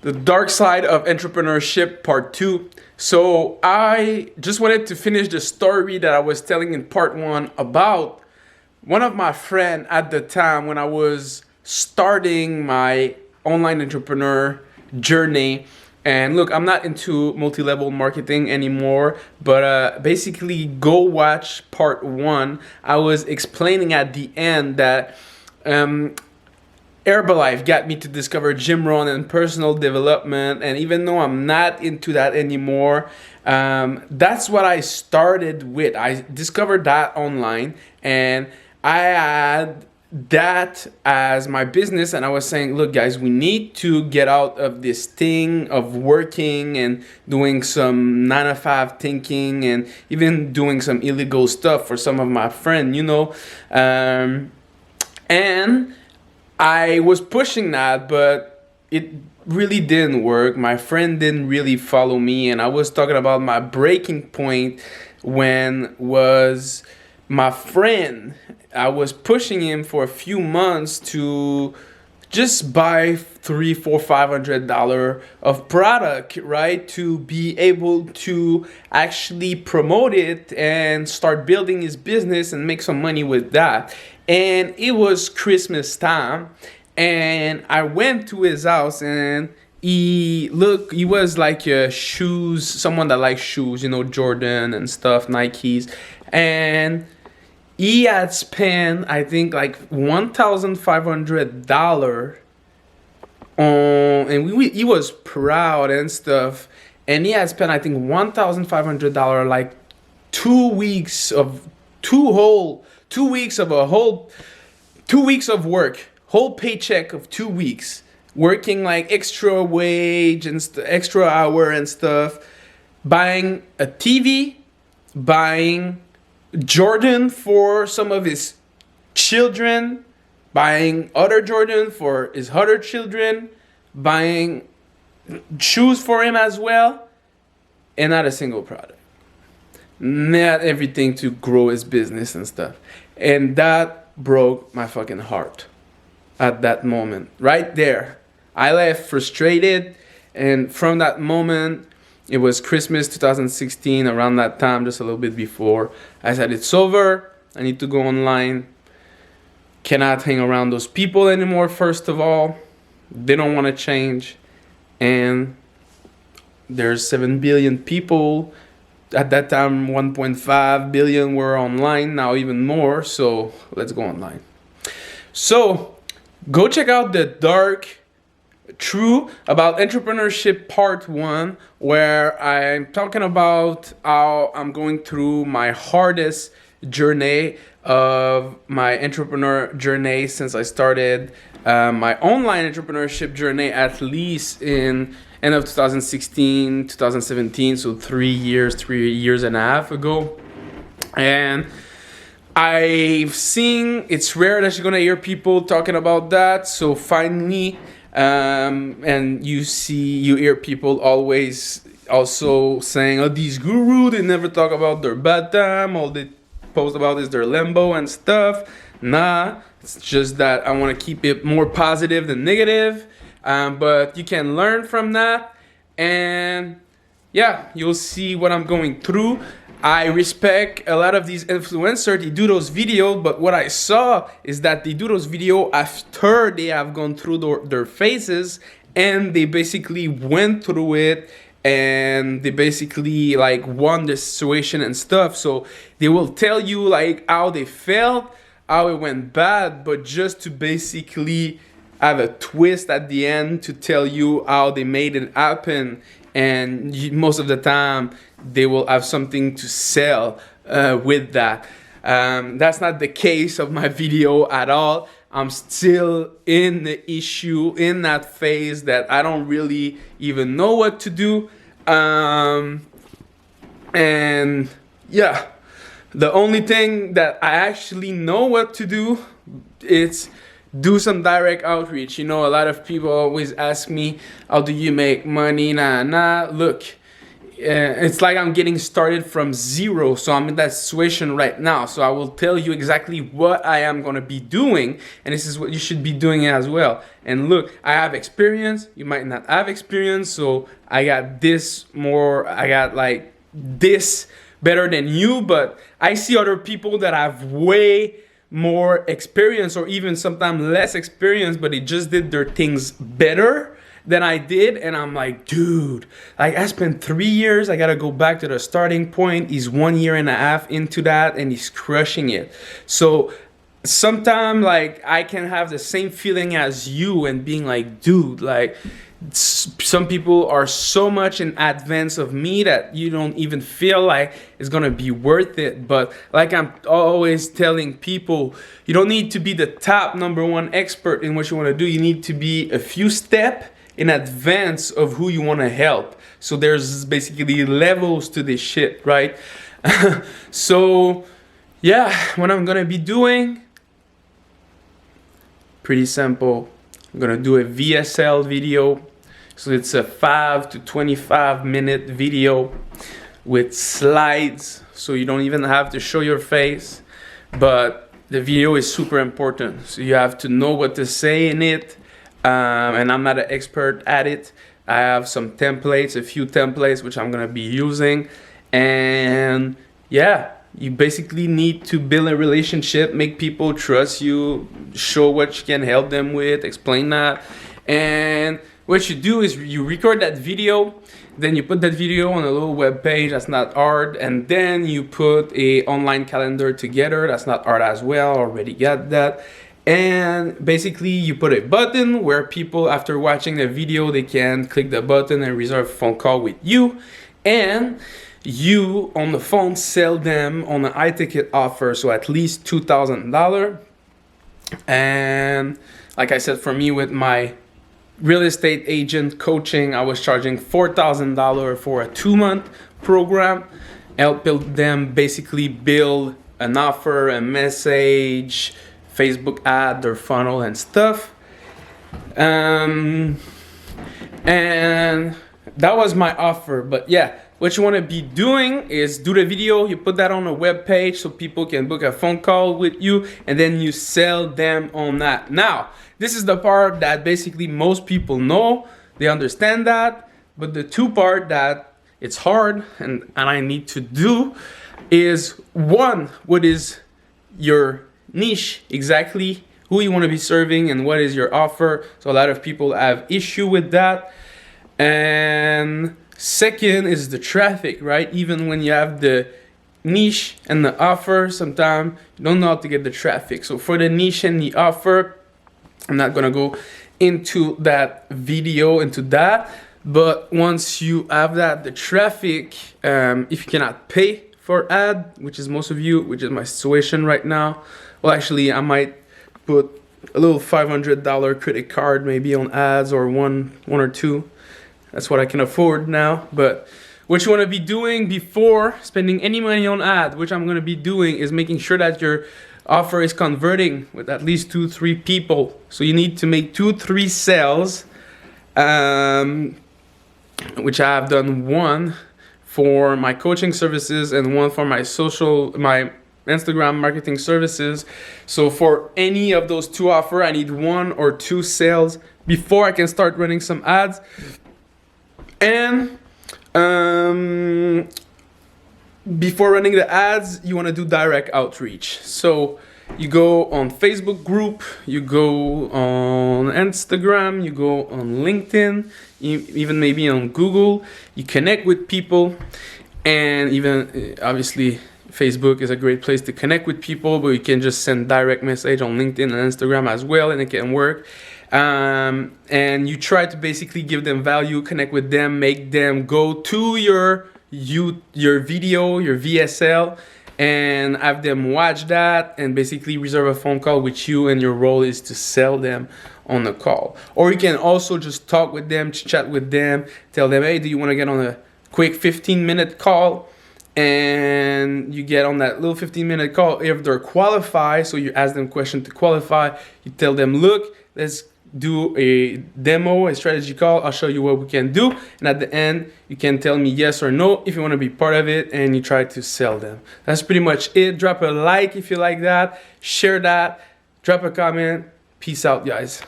The dark side of entrepreneurship part 2. So I just wanted to finish the story that I was telling in part 1 about one of my friends at the time when I was starting my online entrepreneur journey. And look, I'm not into multi-level marketing anymore, but basically go watch part 1. I was explaining at the end that Herbalife got me to discover gym run and personal development, and even though I'm not into that anymore, that's what I started with. I discovered that online, and I had that as my business, and I was saying, look guys, we need to get out of this thing of working and doing some 9-to-5 thinking and even doing some illegal stuff for some of my friends, and I was pushing that, but it really didn't work. My friend didn't really follow me, and I was talking about my breaking point when was my friend. I was pushing him for a few months to just buy $300, $400, $500 of product, right? To be able to actually promote it and start building his business and make some money with that. And it was Christmas time, and I went to his house, and he was like someone that likes shoes, Jordan and stuff, Nikes, and he had spent, I think, like $1,500 on, and he was proud and stuff, and he had spent, I think, $1,500, like 2 weeks of 2 weeks of work, whole paycheck of 2 weeks, working like extra wage and extra hour and stuff, buying a TV, buying Jordan for some of his children, buying other Jordan for his other children, buying shoes for him as well, and not a single product. Not everything to grow his business and stuff. And that broke my fucking heart at that moment. Right there. I left frustrated, and from that moment, it was Christmas 2016, around that time, just a little bit before. I said, it's over. I need to go online. Cannot hang around those people anymore, first of all. They don't want to change. And there's 7 billion people. At that time, 1.5 billion were online, now even more. So let's go online. So go check out the dark true about entrepreneurship part 1, where I'm talking about how I'm going through my hardest journey of my entrepreneur journey since I started my online entrepreneurship journey, at least in end of 2016, 2017, so 3 years and a half ago. And I've seen, it's rare that you're gonna hear people talking about that, so finally, and you hear people always also saying, oh, these gurus, they never talk about their bad time, all they post about is their limbo and stuff. Nah, it's just that I want to keep it more positive than negative. But you can learn from that, and yeah, you'll see what I'm going through. I respect a lot of these influencers. They do those videos, but what I saw is that they do those videos after they have gone through their phases, and they basically went through it, and they basically like won the situation and stuff. So they will tell you like how they felt, how it went bad, but just to basically have a twist at the end to tell you how they made it happen. And most of the time, they will have something to sell with that. That's not the case of my video at all. I'm still in the issue, in that phase that I don't really even know what to do. And yeah, the only thing that I actually know what to do is do some direct outreach. A lot of people always ask me, how do you make money? Look, it's like I'm getting started from zero. So I'm in that situation right now. So I will tell you exactly what I am going to be doing, and this is what you should be doing as well. And look, I have experience, you might not have experience, so I got this better than you, but I see other people that have way more experience, or even sometimes less experience, but they just did their things better than I did. And I'm like, dude, like I spent 3 years, I gotta go back to the starting point. He's 1.5 years into that, and he's crushing it. So sometimes like I can have the same feeling as you and being like, dude, like some people are so much in advance of me that you don't even feel like it's gonna be worth it. But like I'm always telling people, you don't need to be the top #1 expert in what you want to do. You need to be a few steps in advance of who you want to help. So there's basically levels to this shit, right? So yeah, what I'm gonna be doing, pretty simple. I'm gonna do a VSL video. So it's a 5 to 25 minute video with slides, so you don't even have to show your face, but the video is super important. So you have to know what to say in it. And I'm not an expert at it. I have some templates, a few templates, which I'm gonna be using. And yeah, you basically need to build a relationship, make people trust you, show what you can help them with, explain that. And what you do is you record that video, then you put that video on a little web page. That's not hard. And then you put a online calendar together. That's not hard as well. Already got that. And basically you put a button where people, after watching the video, they can click the button and reserve a phone call with you. And you on the phone sell them on an high ticket offer, so at least $2,000. And like I said, for me with my real estate agent coaching, I was charging $4,000 for a 2-month program. Help them basically build an offer, a message, Facebook ad, their funnel and stuff. And that was my offer. But yeah, what you want to be doing is do the video, you put that on a web page so people can book a phone call with you, and then you sell them on that. Now, this is the part that basically most people know, they understand that, but the two part that it's hard and I need to do is, one, what is your niche, exactly who you want to be serving and what is your offer. So a lot of people have issue with that. And second is the traffic, right? Even when you have the niche and the offer, sometimes you don't know how to get the traffic. So for the niche and the offer, I'm not gonna go into that video, into that. But once you have that, the traffic, if you cannot pay for ad, which is most of you, which is my situation right now. Well, actually, I might put a little $500 credit card maybe on ads, or one or two. That's what I can afford now. But what you want to be doing before spending any money on ad, which I'm going to be doing, is making sure that your offer is converting with at least 2-3 people. So you need to make 2-3 sales, which I have done one for my coaching services and one for my Instagram marketing services. So for any of those two offer, I need 1 or 2 sales before I can start running some ads. And before running the ads, you want to do direct outreach. So you go on Facebook group, you go on Instagram, you go on LinkedIn, even maybe on Google. You connect with people, and even obviously Facebook is a great place to connect with people, but you can just send direct message on LinkedIn and Instagram as well, and it can work. And you try to basically give them value, connect with them, make them go to your video, your VSL, and have them watch that and basically reserve a phone call with you, and your role is to sell them on the call. Or you can also just talk with them, chat with them, tell them, hey, do you want to get on a quick 15-minute call? And you get on that little 15-minute call. If they're qualified, so you ask them question to qualify, you tell them, look, let's do a demo, a strategy call. I'll show you what we can do. And at the end, you can tell me yes or no if you want to be part of it and you try to sell them. That's pretty much it. Drop a like if you like that. Share that. Drop a comment. Peace out, guys.